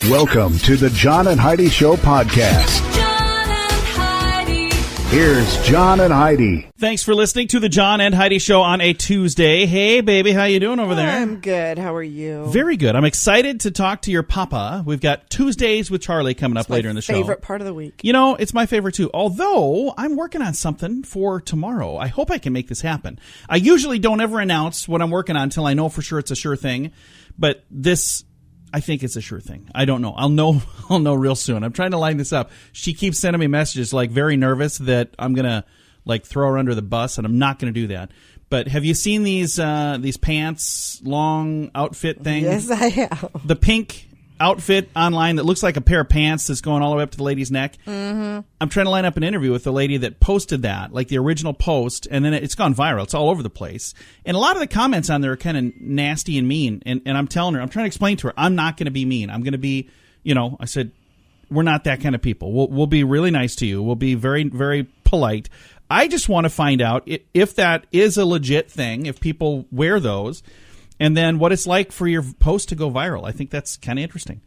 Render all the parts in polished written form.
Welcome to the John and Heidi Show podcast. John and Heidi. Here's John and Heidi. Thanks for listening to the John and Heidi Show on a Tuesday. Hey, baby, how you doing over there? I'm good. How are you? Very good. I'm excited to talk to your papa. We've got Tuesdays with Charlie coming up later in the show. Favorite part of the week. You know, it's my favorite too. Although I'm working on something for tomorrow. I hope I can make this happen. I usually don't ever announce what I'm working on until I know for sure it's a sure thing. But this, I think it's a sure thing. I don't know. I'll know real soon. I'm trying to line this up. She keeps sending me messages like very nervous that I'm going to like throw her under the bus, and I'm not going to do that. But have you seen these pants, long outfit thing? Yes, I have. The pink outfit online that looks like a pair of pants that's going all the way up to the lady's neck. Mm-hmm. I'm trying to line up an interview with the lady that posted that, like the original post, and then it's gone viral. It's all over the place. And a lot of the comments on there are kind of nasty and mean. And I'm telling her, I'm trying to explain to her, I'm not going to be mean. I'm going to be, I said, we're not that kind of people. We'll be really nice to you. We'll be very, very polite. I just want to find out if that is a legit thing, if people wear those, and then what it's like for your post to go viral. I think that's kind of interesting.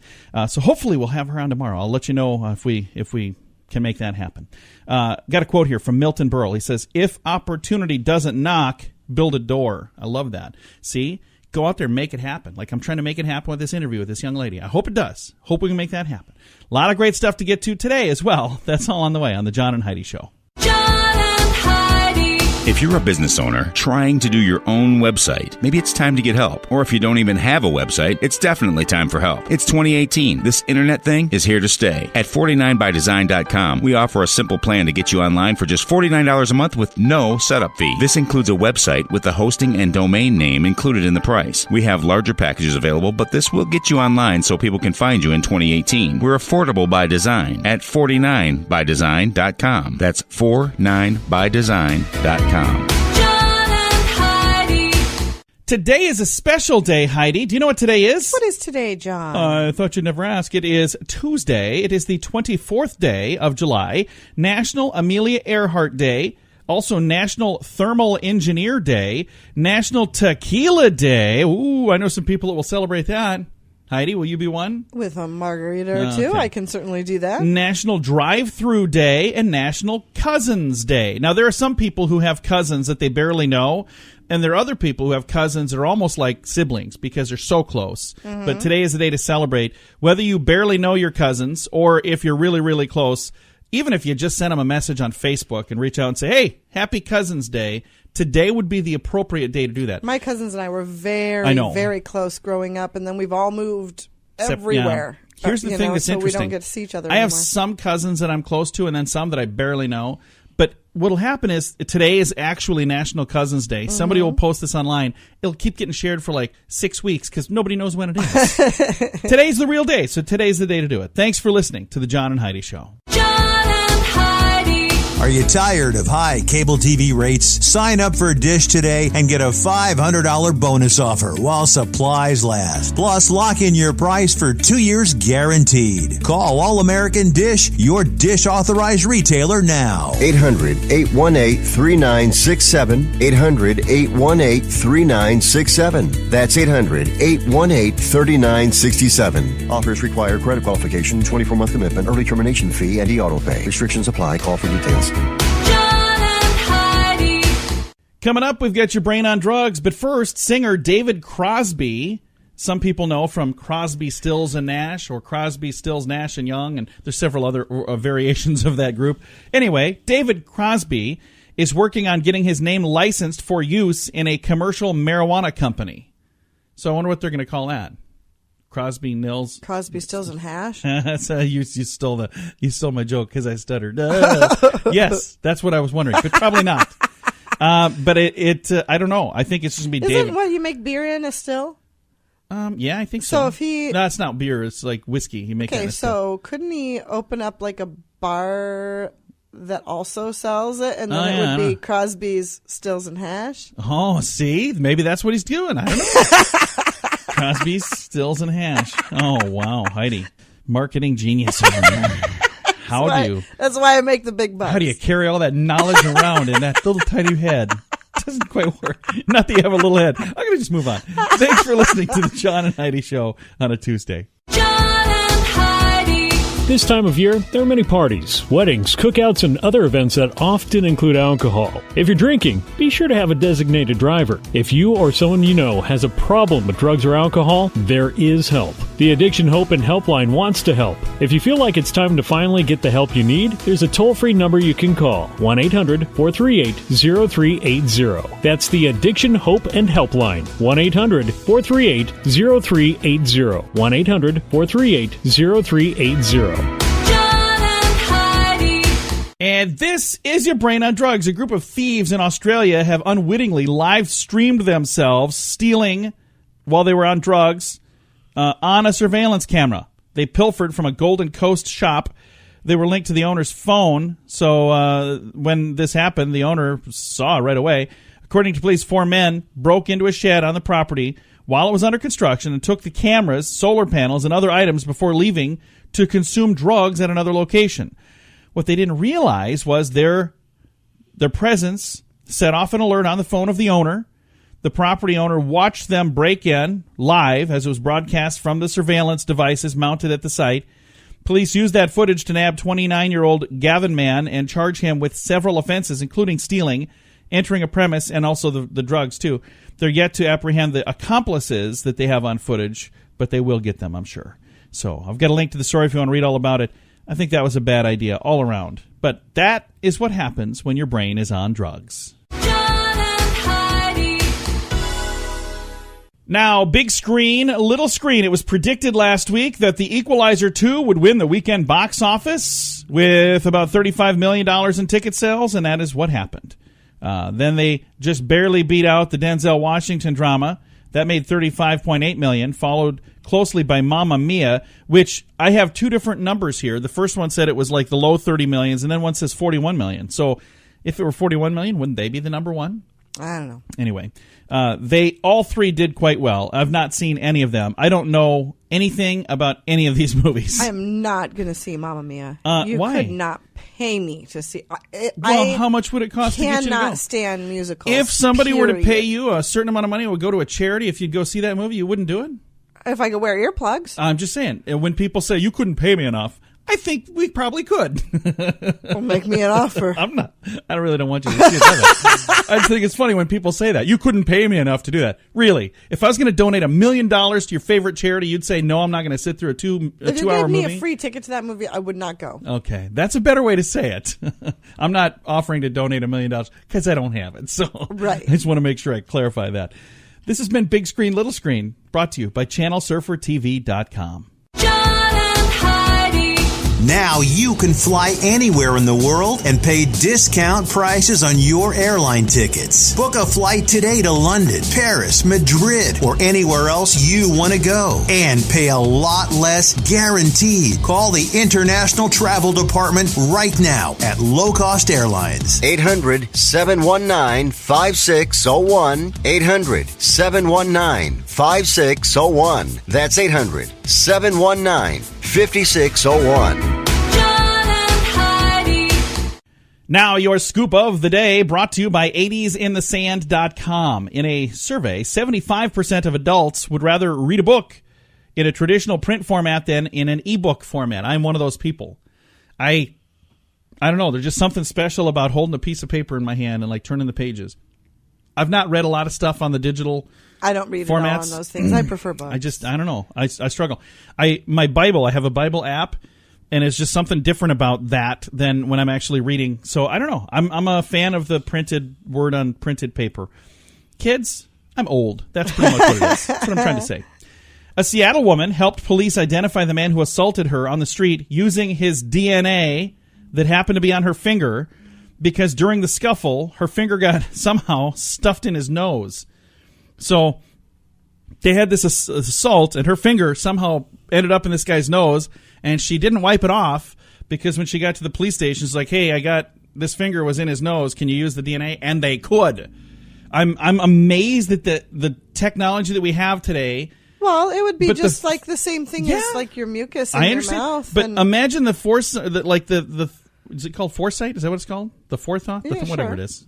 So hopefully we'll have her on tomorrow. I'll let you know if we can make that happen. Got a quote here from Milton Berle. He says, "If opportunity doesn't knock, build a door." I love that. See? Go out there and make it happen. Like I'm trying to make it happen with this interview with this young lady. I hope it does. Hope we can make that happen. A lot of great stuff to get to today as well. That's all on the way on the John and Heidi Show. John and Heidi. If you're a business owner trying to do your own website, maybe it's time to get help. Or if you don't even have a website, it's definitely time for help. It's 2018. This internet thing is here to stay. At 49bydesign.com, we offer a simple plan to get you online for just $49 a month with no setup fee. This includes a website with the hosting and domain name included in the price. We have larger packages available, but this will get you online so people can find you in 2018. We're affordable by design at 49bydesign.com. That's 49bydesign.com. John and Heidi. Today is a special day, Heidi. Do you know what today is? What is today, John? I thought you'd never ask. It is Tuesday. It is the 24th day of July. National Amelia Earhart Day. Also National Thermal Engineer Day. National Tequila Day. Ooh, I know some people that will celebrate that. Heidi, will you be one? With a margarita or two, Okay. I can certainly do that. National Drive-Through Day and National Cousins Day. Now, there are some people who have cousins that they barely know, and there are other people who have cousins that are almost like siblings because they're so close. Mm-hmm. But today is the day to celebrate. Whether you barely know your cousins or if you're really, really close, even if you just send them a message on Facebook and reach out and say, hey, happy Cousins Day, today would be the appropriate day to do that. My cousins and I were very, very close growing up, and then we've all moved everywhere. Yeah. Here's the thing that's so interesting. we don't get to see each other I have anymore. some cousins that I'm close to and then some that I barely know. But what'll happen is today is actually National Cousins Day. Mm-hmm. Somebody will post this online. It'll keep getting shared for like 6 weeks because nobody knows when it is. Today's the real day, so today's the day to do it. Thanks for listening to the John and Heidi Show. John and Heidi. Are you tired of high cable TV rates? Sign up for Dish today and get a $500 bonus offer while supplies last. Plus, lock in your price for 2 years guaranteed. Call All American Dish, your Dish authorized retailer now. 800-818-3967. 800-818-3967. That's 800-818-3967. Offers require credit qualification, 24-month commitment, early termination fee, and e-auto pay. Restrictions apply. Call for details. John and Heidi. Coming up, we've got your brain on drugs. But first, singer David Crosby. Some people know from Crosby, Stills, and Nash, or Crosby, Stills, Nash, and Young, and there's several other variations of that group. Anyway, David Crosby is working on getting his name licensed for use in a commercial marijuana company. So I wonder what they're going to call that. Crosby, Nils. Crosby, Stills, and Hash. That's you stole my joke because I stuttered. Yes, that's what I was wondering, but probably not. But I don't know. I think it's just going to be David. Isn't what you make beer in a still? Yeah, I think so. So if he... No, it's not beer. It's like whiskey. He makes Okay, so couldn't he open up like a bar that also sells it, and then it would be Crosby's Stills and Hash? Oh, see? Maybe that's what he's doing. I don't know. Crosby's, Stills, and Hash. Oh, wow. Heidi, marketing genius over there. That's why I make the big bucks. How do you carry all that knowledge around in that little tiny head? It doesn't quite work. Not that you have a little head. I'm going to just move on. Thanks for listening to the John and Heidi Show on a Tuesday. John and This time of year, there are many parties, weddings, cookouts, and other events that often include alcohol. If you're drinking, be sure to have a designated driver. If you or someone you know has a problem with drugs or alcohol, there is help. The Addiction Hope and Helpline wants to help. If you feel like it's time to finally get the help you need, there's a toll-free number you can call, 1-800-438-0380. That's the Addiction Hope and Helpline, 1-800-438-0380, 1-800-438-0380. And this is your Brain on Drugs. A group of thieves in Australia have unwittingly live-streamed themselves stealing while they were on drugs on a surveillance camera. They pilfered from a Golden Coast shop. They were linked to the owner's phone, so when this happened, the owner saw it right away. According to police, 4 men broke into a shed on the property while it was under construction and took the cameras, solar panels, and other items before leaving to consume drugs at another location. What they didn't realize was their presence set off an alert on the phone of the owner. The property owner watched them break in live as it was broadcast from the surveillance devices mounted at the site. Police used that footage to nab 29-year-old Gavin Mann and charge him with several offenses, including stealing, entering a premise, and also the drugs, too. They're yet to apprehend the accomplices that they have on footage, but they will get them, I'm sure. So I've got a link to the story if you want to read all about it. I think that was a bad idea all around. But that is what happens when your brain is on drugs. Now, big screen, little screen. It was predicted last week that The Equalizer 2 would win the weekend box office with about $35 million in ticket sales, and that is what happened. Then they just barely beat out the Denzel Washington drama. That made $35.8 million, followed closely by Mamma Mia, which I have 2 different numbers here. The first one said it was like the low 30 millions, and then one says 41 million. So if it were 41 million, wouldn't they be the number one? I don't know. Anyway, they all 3 did quite well. I've not seen any of them. I don't know anything about any of these movies. I am not going to see Mamma Mia. You why? could not pay me to see. How much would it cost to get you to go? Cannot stand musicals. If somebody were to pay period. you a certain amount of money, it would go to a charity. If you'd go see that movie, you wouldn't do it? If I could wear earplugs. I'm just saying, when people say you couldn't pay me enough, I think we probably could. Well, make me an offer. I really don't want you to see it. I just think it's funny when people say that. You couldn't pay me enough to do that. Really? If I was going to donate $1 million to your favorite charity, you'd say, no, I'm not going to sit through a 2-hour movie? If you gave me a free ticket to that movie, I would not go. Okay. That's a better way to say it. I'm not offering to donate $1 million because I don't have it. So right. I just want to make sure I clarify that. This has been Big Screen, Little Screen, brought to you by ChannelSurferTV.com. Now you can fly anywhere in the world and pay discount prices on your airline tickets. Book a flight today to London, Paris, Madrid, or anywhere else you want to go. And pay a lot less guaranteed. Call the International Travel Department right now at Low Cost Airlines. 800-719-5601. 800-719-5601. That's 800-719-5601. Now, your scoop of the day brought to you by 80sinthesand.com. In a survey, 75% of adults would rather read a book in a traditional print format than in an ebook format. I'm one of those people. I don't know. There's just something special about holding a piece of paper in my hand and like turning the pages. I've not read a lot of stuff on the digital I don't read formats. It all on those things. I prefer books. I don't know. I struggle. My Bible, I have a Bible app. And it's just something different about that than when I'm actually reading. So I don't know. I'm a fan of the printed word on printed paper. Kids, I'm old. That's pretty much what it is. That's what I'm trying to say. A Seattle woman helped police identify the man who assaulted her on the street using his DNA that happened to be on her finger because during the scuffle, her finger got somehow stuffed in his nose. So they had this assault, and her finger somehow ended up in this guy's nose. And she didn't wipe it off because when she got to the police station, she's like, hey, this finger was in his nose. Can you use the DNA? And they could. I'm amazed at the technology that we have today. Well, it would be just like the same thing as like your mucus in your mouth. But imagine the force, like the is it called foresight? Is that what it's called? The forethought? Yeah, whatever sure. it is.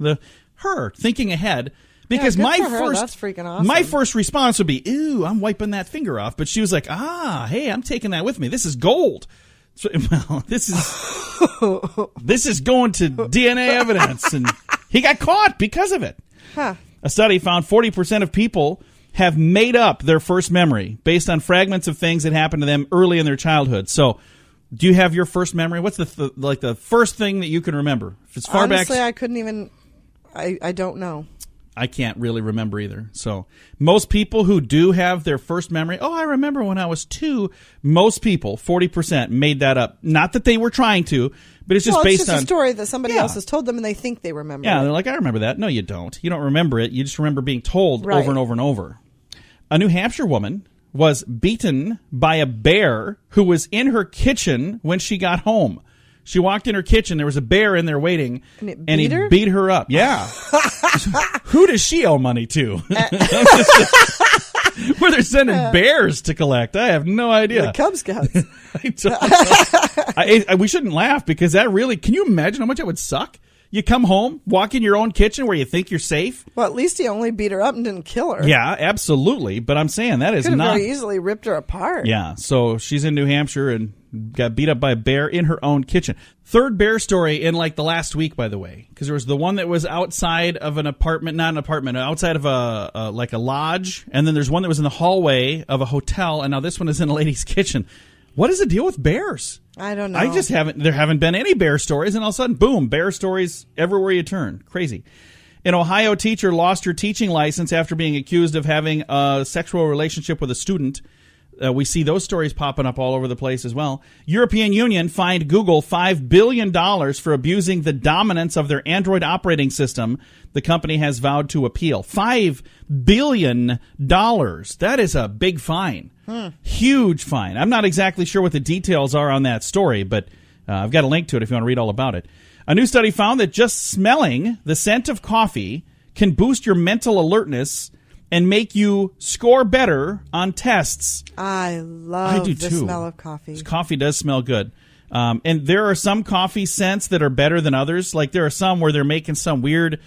Her thinking ahead. Because yeah, that's freaking awesome. My first response would be, ew, I'm wiping that finger off. But she was like, hey, I'm taking that with me. This is gold. So, well, this is going to DNA evidence, and he got caught because of it. Huh. A study found 40% of people have made up their first memory based on fragments of things that happened to them early in their childhood. So, do you have your first memory? What's the first thing that you can remember? If it's far back, honestly, I couldn't even. I don't know. I can't really remember either. So most people who do have their first memory, I remember when I was 2. Most people, 40%, made that up. Not that they were trying to, but it's just based on a story that somebody else has told them, and they think they remember. Yeah, it. they're like, I remember that. No, you don't. You don't remember it. You just remember being told Right. over and over and over. A New Hampshire woman was beaten by a bear who was in her kitchen when she got home. She walked in her kitchen. There was a bear in there waiting, and he beat her up. Yeah. Who does she owe money to? Where they're sending bears to collect. I have no idea. The Cub Scouts. We shouldn't laugh because that really, can you imagine how much that would suck? You come home, walk in your own kitchen where you think you're safe. Well, at least he only beat her up and didn't kill her. Yeah, absolutely. But I'm saying that is Could have not. very easily ripped her apart. Yeah, so she's in New Hampshire and got beat up by a bear in her own kitchen. Third bear story in like the last week, by the way, because there was the one that was outside of an apartment, not an apartment, outside of a lodge, and then there's one that was in the hallway of a hotel, and now this one is in a lady's kitchen. What is the deal with bears? I don't know. There haven't been any bear stories, and all of a sudden, boom, bear stories everywhere you turn. Crazy. An Ohio teacher lost her teaching license after being accused of having a sexual relationship with a student. We see those stories popping up all over the place as well. European Union fined Google $5 billion for abusing the dominance of their Android operating system. The company has vowed to appeal. $5 billion. That is a big fine. Huge fine. I'm not exactly sure what the details are on that story, but I've got a link to it if you want to read all about it. A new study found that just smelling the scent of coffee can boost your mental alertness and make you score better on tests. I love do the too. smell of coffee. Coffee does smell good. And there are some coffee scents that are better than others. Like there are some where they're making some weird,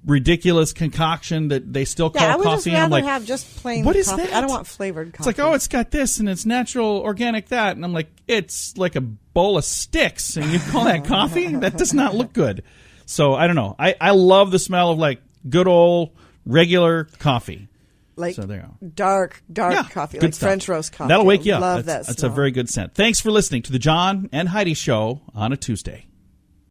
ridiculous concoction that they still call I would coffee. just rather I'm like, have just plain what is coffee. that? I don't want flavored coffee. It's like, it's got this and it's natural, organic that. And I'm like, it's like a bowl of sticks. And you call that coffee? That does not look good. So I don't know. I love the smell of like good old regular coffee. Like so there you go. dark coffee, good like stuff. French roast coffee. That'll wake you up. Love That's a smell. very good scent. Thanks for listening to the John and Heidi Show on a Tuesday.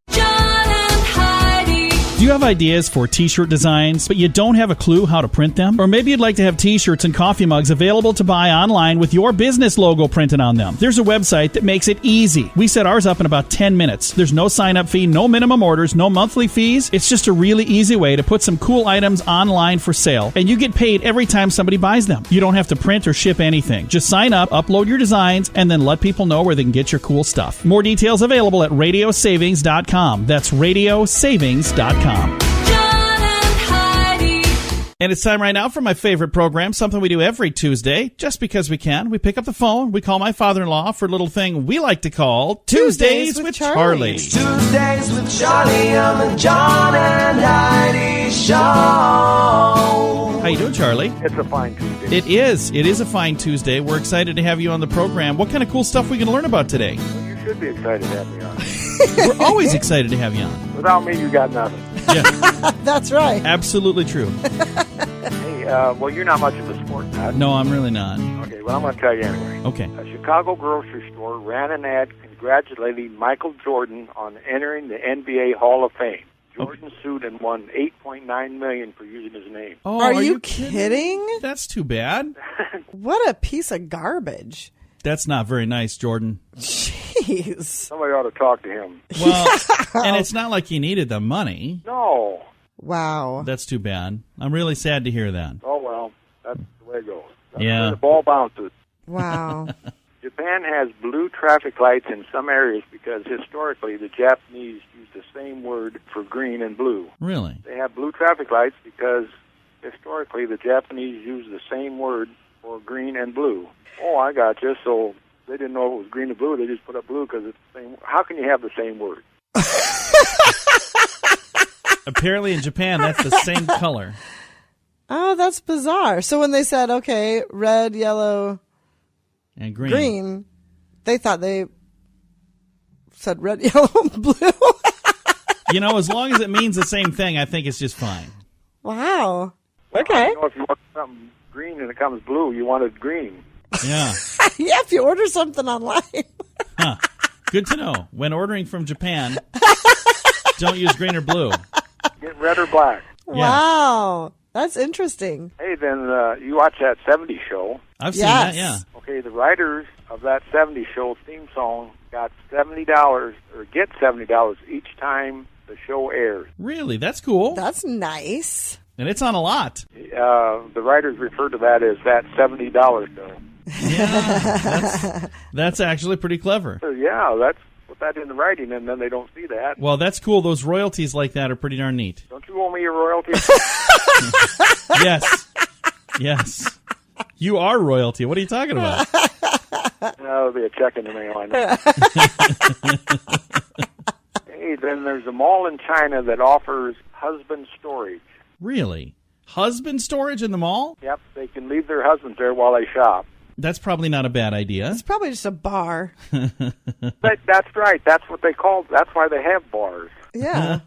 John and Heidi. Do you have ideas for t-shirt designs, but you don't have a clue how to print them? Or maybe you'd like to have t-shirts and coffee mugs available to buy online with your business logo printed on them. There's a website that makes it easy. We set ours up in about 10 minutes. There's no sign-up fee, no minimum orders, no monthly fees. It's just a really easy way to put some cool items online for sale, and you get paid every time somebody buys them. You don't have to print or ship anything. Just sign up, upload your designs, and then let people know where they can get your cool stuff. More details available at radiosavings.com. That's radiosavings.com. John and Heidi. And it's time right now for my favorite program, something we do every Tuesday, just because we can. We pick up the phone, we call my father-in-law for a little thing we like to call Tuesdays with Charlie. Tuesdays with Charlie on the John and Heidi Show. How you doing, Charlie? It's a fine Tuesday. It is. It is a fine Tuesday. We're excited to have you on the program. What kind of cool stuff we can learn about today? Well, you should be excited to have me on. We're always excited to have you on. Without me, you got nothing. Yeah, That's right. absolutely true. Hey, well, you're not much of a sport nut. No, I'm really not. Okay, well, I'm going to tell you anyway. Okay. A Chicago grocery store ran an ad congratulating Michael Jordan on entering the NBA Hall of Fame. Jordan sued and won $8.9 million for using his name. Oh, Are you kidding? That's too bad. What a piece of garbage. That's not very nice, Jordan. Jeez. Somebody ought to talk to him. Well, and it's not like he needed the money. No. Wow. That's too bad. I'm really sad to hear that. Oh, well, that's the way it goes. That's Yeah. where the ball bounces. Wow. Japan has blue traffic lights in some areas because historically the Japanese used the same word for green and blue. Really? They have blue traffic lights because historically the Japanese used the same word for green and blue. Oh, I got you. So they didn't know it was green and blue. They just put up blue because it's the same. How can you have the same word? Apparently in Japan, that's the same color. Oh, that's bizarre. So when they said, okay, red, yellow, And green. green, they thought they said red, yellow, and blue. You know, as long as it means the same thing, I think it's just fine. Wow. Okay. You know, if you want something green and it comes blue, you want it green. Yeah. Yeah, if you order something online. Huh. Good to know. When ordering from Japan, don't use green or blue. Get red or black. Wow. That's interesting. Hey, then you watch that 70s show. I've seen that, yeah. Okay, the writers of that 70s show theme song got $70 or get $70 each time the show airs. Really? That's cool. That's nice. And it's on a lot. The writers refer to that as that $70 show. Yeah, that's actually pretty clever. So, yeah, that's put that in the writing, and then they don't see that. Well, that's cool. Those royalties like that are pretty darn neat. Don't you owe me a royalty? Yes. Yes. You are royalty. What are you talking about? That'll be a check in the mail, I know. Hey, then there's a mall in China that offers husband storage. Really? Husband storage in the mall? Yep, they can leave their husbands there while they shop. That's probably not a bad idea. It's probably just a bar. But that's right. That's what they call. That's why they have bars. Yeah.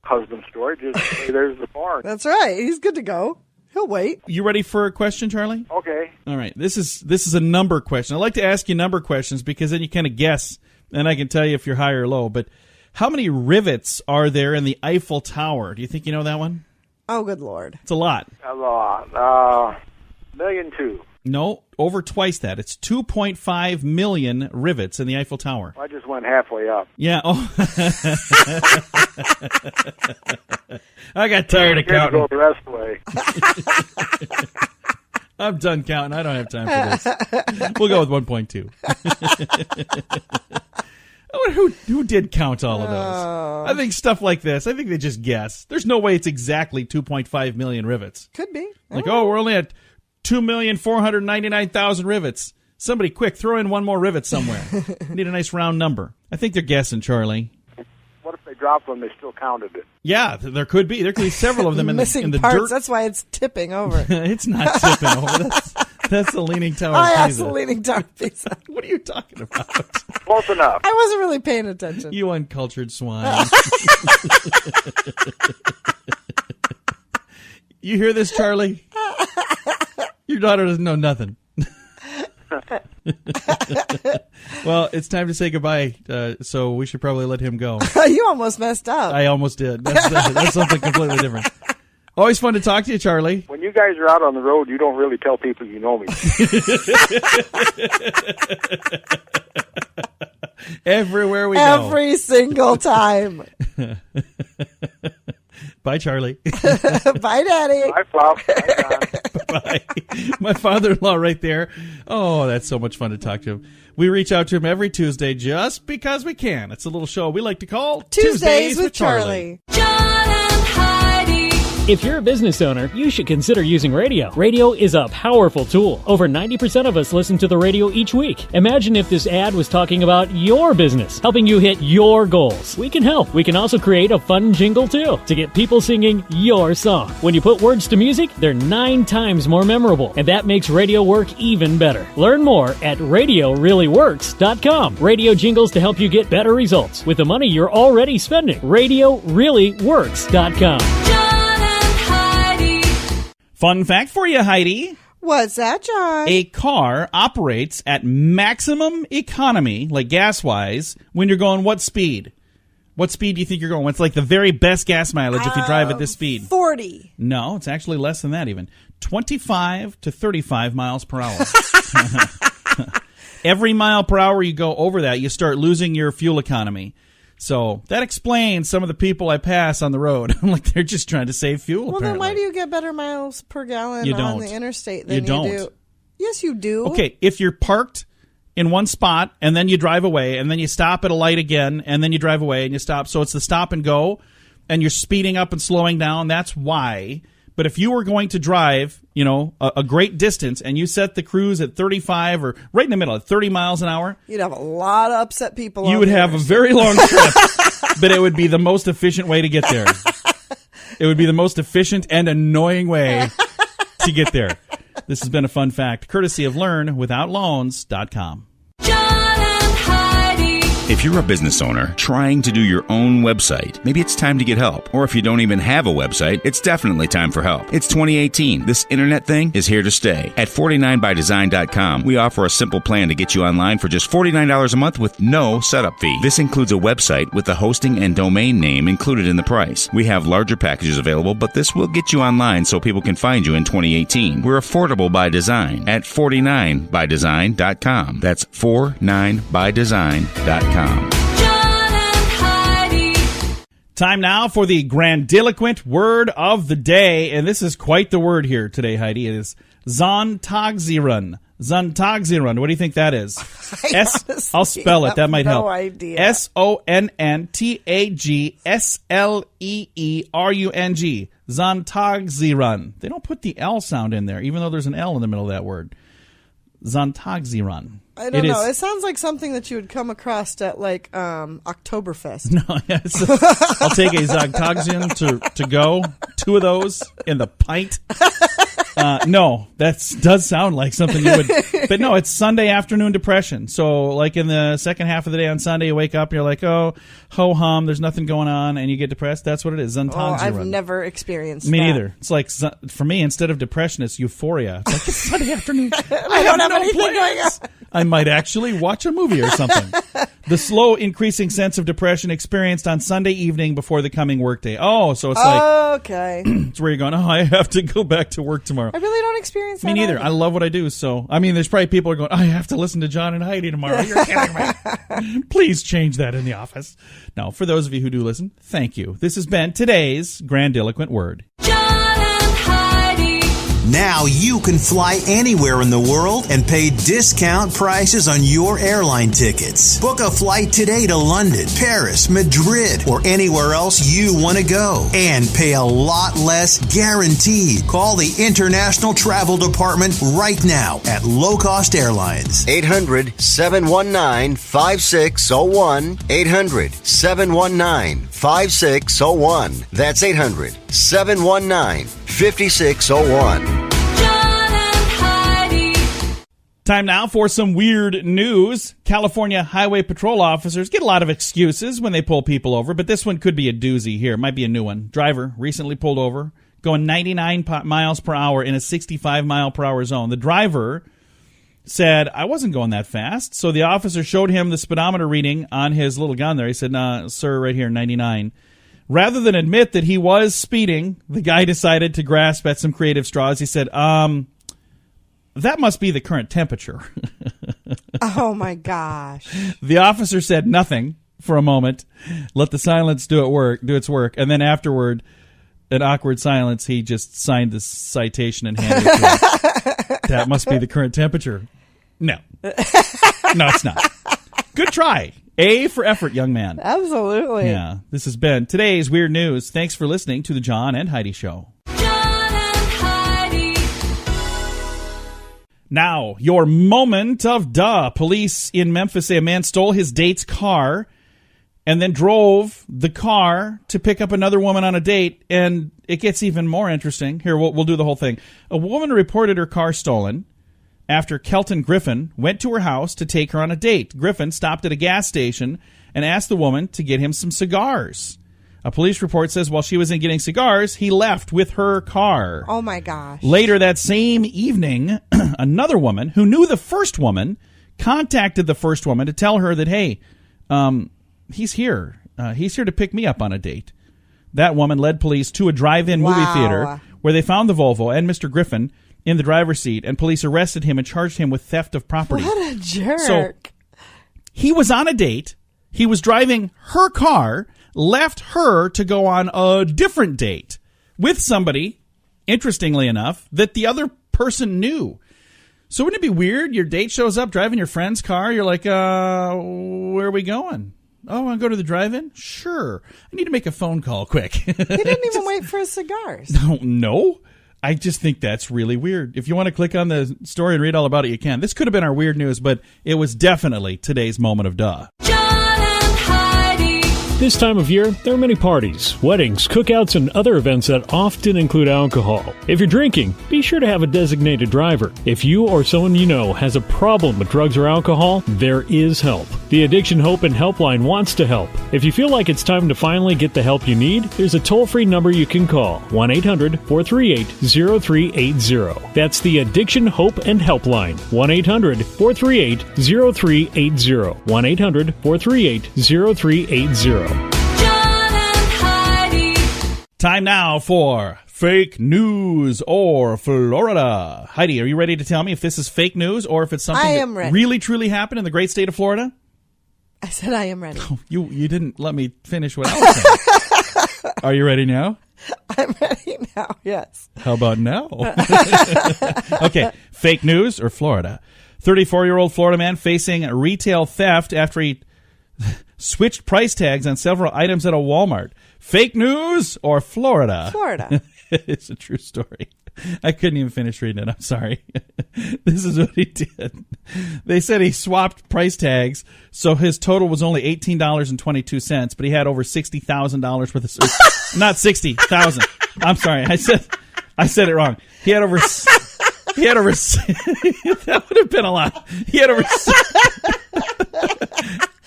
Husband storage is there's the bar. That's right. He's good to go. He'll wait. You ready for a question, Charlie? Okay. All right. This is a number question. I like to ask you number questions because then you kind of guess, and I can tell you if you're high or low. But how many rivets are there in the Eiffel Tower? Do you think you know that one? Oh, good Lord. It's a lot. A lot. 1,000,002. No, over twice that. It's 2.5 million rivets in the Eiffel Tower. I just went halfway up. Yeah. Oh. I got tired of counting. Go the rest of the way. I'm done counting. I don't have time for this. We'll go with 1.2. Who did count all of those? I think stuff like this, I think they just guess. There's no way it's exactly 2.5 million rivets. Could be. Like, we're only at 2,499,000 rivets. Somebody quick, throw in one more rivet somewhere. Need a nice round number. I think they're guessing, Charlie. What if they dropped them, they still counted it? Yeah, there could be. There could be several of them in Missing the parts. dirt. That's why it's tipping over. It's not tipping over. That's the Leaning Tower Oh, of yeah, Pisa. it's the Leaning Tower of Pisa. What are you talking about? Close enough. I wasn't really paying attention. You uncultured swine. You hear this, Charlie? Your daughter doesn't know nothing. Well, it's time to say goodbye, so we should probably let him go. You almost messed up. I almost did. That's something completely different. Always fun to talk to you, Charlie. When you guys are out on the road, you don't really tell people you know me. Everywhere we go. Every single time. Bye, Charlie. Bye, Daddy. Bye, Fluff. Bye, John. Bye. My father-in-law right there. Oh, that's so much fun to talk to him. We reach out to him every Tuesday just because we can. It's a little show we like to call Tuesdays with Charlie. John and Heidi. If you're a business owner, you should consider using radio. Radio is a powerful tool. Over 90% of us listen to the radio each week. Imagine if this ad was talking about your business, helping you hit your goals. We can help. We can also create a fun jingle, too, to get people singing your song. When you put words to music, they're 9 times more memorable, and that makes radio work even better. Learn more at RadioReallyWorks.com. Radio jingles to help you get better results with the money you're already spending. RadioReallyWorks.com. Fun fact for you, Heidi. What's that, John? A car operates at maximum economy, like gas-wise, when you're going what speed? What speed do you think you're going? What's like the very best gas mileage if you drive at this speed? 40. No, it's actually less than that even. 25 to 35 miles per hour. Every mile per hour you go over that, you start losing your fuel economy. So that explains some of the people I pass on the road. I'm like, they're just trying to save fuel, Well, apparently. then why do you get better miles per gallon You on don't. the interstate than You don't. do? Yes, you do. Okay, if you're parked in one spot and then you drive away and then you stop at a light again and then you drive away and you stop. So it's the stop and go and you're speeding up and slowing down. That's why. But if you were going to drive, a great distance and you set the cruise at 35 or right in the middle at 30 miles an hour, You'd have a lot of upset people. you would have a very long trip, but it would be the most efficient way to get there. It would be the most efficient and annoying way to get there. This has been a fun fact, courtesy of LearnWithoutLoans.com. John and Heidi. If you're a business owner trying to do your own website, maybe it's time to get help. Or if you don't even have a website, it's definitely time for help. It's 2018. This internet thing is here to stay. At 49bydesign.com, we offer a simple plan to get you online for just $49 a month with no setup fee. This includes a website with the hosting and domain name included in the price. We have larger packages available, but this will get you online so people can find you in 2018. We're affordable by design at 49bydesign.com. That's 49bydesign.com. John and Heidi. Time now for the grandiloquent word of the day, and this is quite the word here today, Heidi. It is Zontagsieren. Zontagsieren. What do you think that is? I'll spell it. That might help. No idea. Sonntagsleerung. Zontagsieren. They don't put the L sound in there, even though there's an L in the middle of that word. Zontagsieren. I don't know. It sounds like something that you would come across at like Oktoberfest. No, I'll take a Zontagsieren to go. 2 of those in the pint. No, that does sound like something you would. But no, it's Sunday afternoon depression. So like in the second half of the day on Sunday, you wake up, you're like, oh, ho-hum, there's nothing going on, and you get depressed. That's what it is. Zontagsieren. I've never experienced Me that. neither. It's like, for me, instead of depression, it's euphoria. It's like, it's Sunday afternoon. I don't have anything going on. I might actually watch a movie or something. The slow increasing sense of depression experienced on Sunday evening before the coming workday. Oh, so it's like, okay. It's where you're going, oh, I have to go back to work tomorrow. I really don't experience that. Me neither. I love what I do. So, I mean, there's probably people who are going, I have to listen to John and Heidi tomorrow. You're kidding me. Please change that in the office. No, for those of you who do listen, thank you. This has been today's grandiloquent word. John and Heidi. Now you can fly anywhere in the world and pay discount prices on your airline tickets. Book a flight today to London, Paris, Madrid, or anywhere else you want to go. And pay a lot less guaranteed. Call the International Travel Department right now at Low Cost Airlines. 800-719-5601. 800-719-5601. That's 800-719-5601. Time now for some weird news. California Highway Patrol officers get a lot of excuses when they pull people over, but this one could be a doozy here. It might be a new one. Driver recently pulled over, going 99 miles per hour in a 65 mile per hour zone. The driver said, I wasn't going that fast. So the officer showed him the speedometer reading on his little gun there. He said, nah, sir, right here, 99. Rather than admit that he was speeding, the guy decided to grasp at some creative straws. He said, that must be the current temperature. Oh, my gosh. The officer said nothing for a moment, let the silence do its work, and then afterward, an awkward silence, he just signed the citation and handed it to him. That must be the current temperature. No. No, it's not. Good try. A for effort, young man. Absolutely. Yeah. This has been today's Weird News. Thanks for listening to the John and Heidi Show. Now, your moment of duh. Police in Memphis say a man stole his date's car and then drove the car to pick up another woman on a date, and it gets even more interesting. Here, we'll do the whole thing. A woman reported her car stolen after Kelton Griffin went to her house to take her on a date. Griffin stopped at a gas station and asked the woman to get him some cigars. A police report says while she was in getting cigars, he left with her car. Oh, my gosh. Later that same evening, another woman who knew the first woman contacted the first woman to tell her that, hey, he's here. He's here to pick me up on a date. That woman led police to a drive-in movie theater where they found the Volvo and Mr. Griffin in the driver's seat, and police arrested him and charged him with theft of property. What a jerk. So he was on a date. He was driving her car, left her to go on a different date with somebody, interestingly enough, that the other person knew. So wouldn't it be weird? Your date shows up driving your friend's car. You're like, where are we going? Oh, I want to go to the drive-in? Sure. I need to make a phone call quick. He didn't even wait for his cigars. No. I just think that's really weird. If you want to click on the story and read all about it, you can. This could have been our weird news, but it was definitely today's moment of duh. John and Heidi. This time of year, there are many parties, weddings, cookouts, and other events that often include alcohol. If you're drinking, be sure to have a designated driver. If you or someone you know has a problem with drugs or alcohol, there is help. The Addiction Hope and Helpline wants to help. If you feel like it's time to finally get the help you need, there's a toll-free number you can call, 1-800-438-0380. That's the Addiction Hope and Helpline, 1-800-438-0380, 1-800-438-0380. John and Heidi. Time now for fake news or Florida. Heidi, are you ready to tell me if this is fake news or if it's something I am that ready. really, truly happened in the great state of Florida? I said I am ready. You didn't let me finish what I was saying. Are you ready now? I'm ready now, yes. How about now? Okay, fake news or Florida. 34-year-old Florida man facing retail theft after he switched price tags on several items at a Walmart. Fake news or Florida? Florida. It's a true story. I couldn't even finish reading it. I'm sorry. This is what he did. They said he swapped price tags, so his total was only $18.22, but he had over $60,000 worth of... Not 60,000. I'm sorry. I said it wrong. He had over... That would have been a lot. He had over...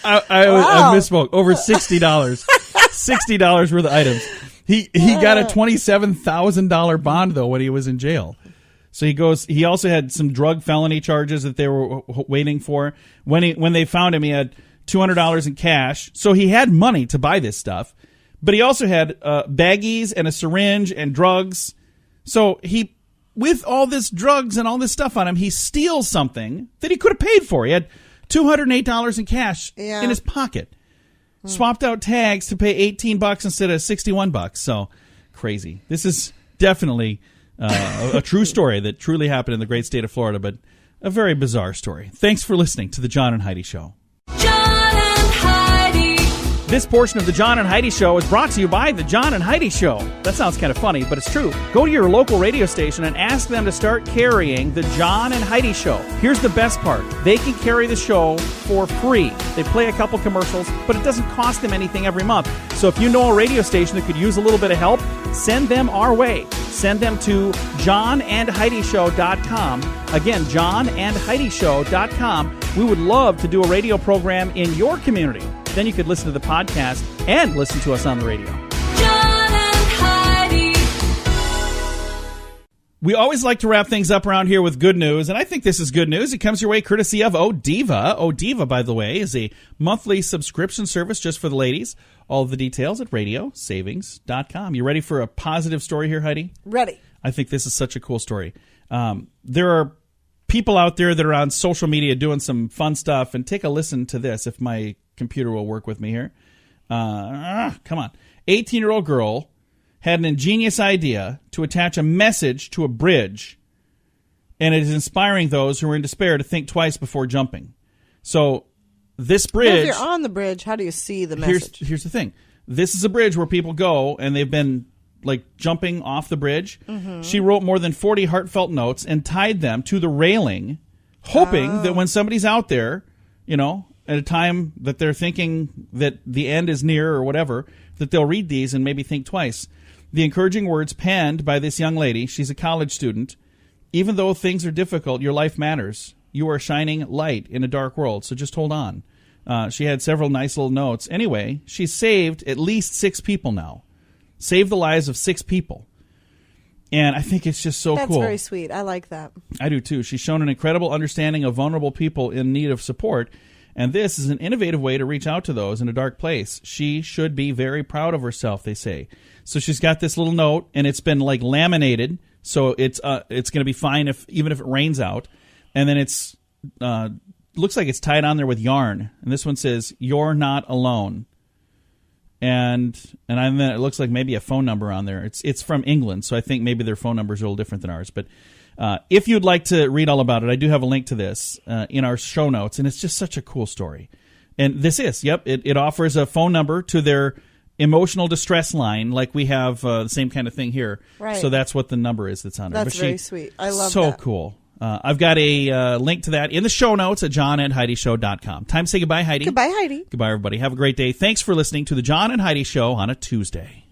I misspoke. Over $60. $60 worth of items. He got a $27,000 bond though when he was in jail. So he also had some drug felony charges that they were waiting for. When they found him, he had $200 in cash. So he had money to buy this stuff, but he also had baggies and a syringe and drugs. So with all this drugs and all this stuff on him, he steals something that he could have paid for. He had $208 in cash in his pocket. Swapped out tags to pay $18 instead of $61. So crazy. This is definitely a true story that truly happened in the great state of Florida, but a very bizarre story. Thanks for listening to the John and Heidi Show. John and Heidi. This portion of the John and Heidi Show is brought to you by the John and Heidi Show. That sounds kind of funny, but it's true. Go to your local radio station and ask them to start carrying the John and Heidi Show. Here's the best part. They can carry the show for free. They play a couple commercials, but it doesn't cost them anything every month. So if you know a radio station that could use a little bit of help, send them our way. Send them to johnandheidishow.com. Again, johnandheidishow.com. We would love to do a radio program in your community. Then you could listen to the podcast and listen to us on the radio. John and Heidi. We always like to wrap things up around here with good news, and I think this is good news. It comes your way courtesy of Odiva. Odiva, by the way, is a monthly subscription service just for the ladies. All of the details at radiosavings.com. You ready for a positive story here, Heidi? Ready. I think this is such a cool story. There are people out there that are on social media doing some fun stuff, and take a listen to this if my computer will work with me here. Come on. 18-year-old girl had an ingenious idea to attach a message to a bridge, and it is inspiring those who are in despair to think twice before jumping. So this bridge... Well, if you're on the bridge, how do you see the message? Here's the thing. This is a bridge where people go, and they've been jumping off the bridge. Mm-hmm. She wrote more than 40 heartfelt notes and tied them to the railing, hoping that when somebody's out there, at a time that they're thinking that the end is near or whatever, that they'll read these and maybe think twice. The encouraging words penned by this young lady, she's a college student. Even though things are difficult, your life matters. You are shining light in a dark world, so just hold on. She had several nice little notes. Anyway, she's saved at least 6 people now. Saved the lives of 6 people. And I think it's just so cool. That's very sweet. I like that. I do too. She's shown an incredible understanding of vulnerable people in need of support. And this is an innovative way to reach out to those in a dark place. She should be very proud of herself, they say. So she's got this little note, and it's been laminated, so it's going to be fine even if it rains out. And then it's looks like it's tied on there with yarn. And this one says, "You're not alone." And then it looks like maybe a phone number on there. It's from England, so I think maybe their phone numbers are a little different than ours. But if you'd like to read all about it, I do have a link to this in our show notes, and it's just such a cool story. And this is, it offers a phone number to their emotional distress line, like we have the same kind of thing here. Right. So that's what the number is that's on there. That's very sweet. I love so that. So cool. I've got a link to that in the show notes at johnandheidishow.com. Time to say goodbye, Heidi. Goodbye, Heidi. Goodbye, everybody. Have a great day. Thanks for listening to the John and Heidi Show on a Tuesday.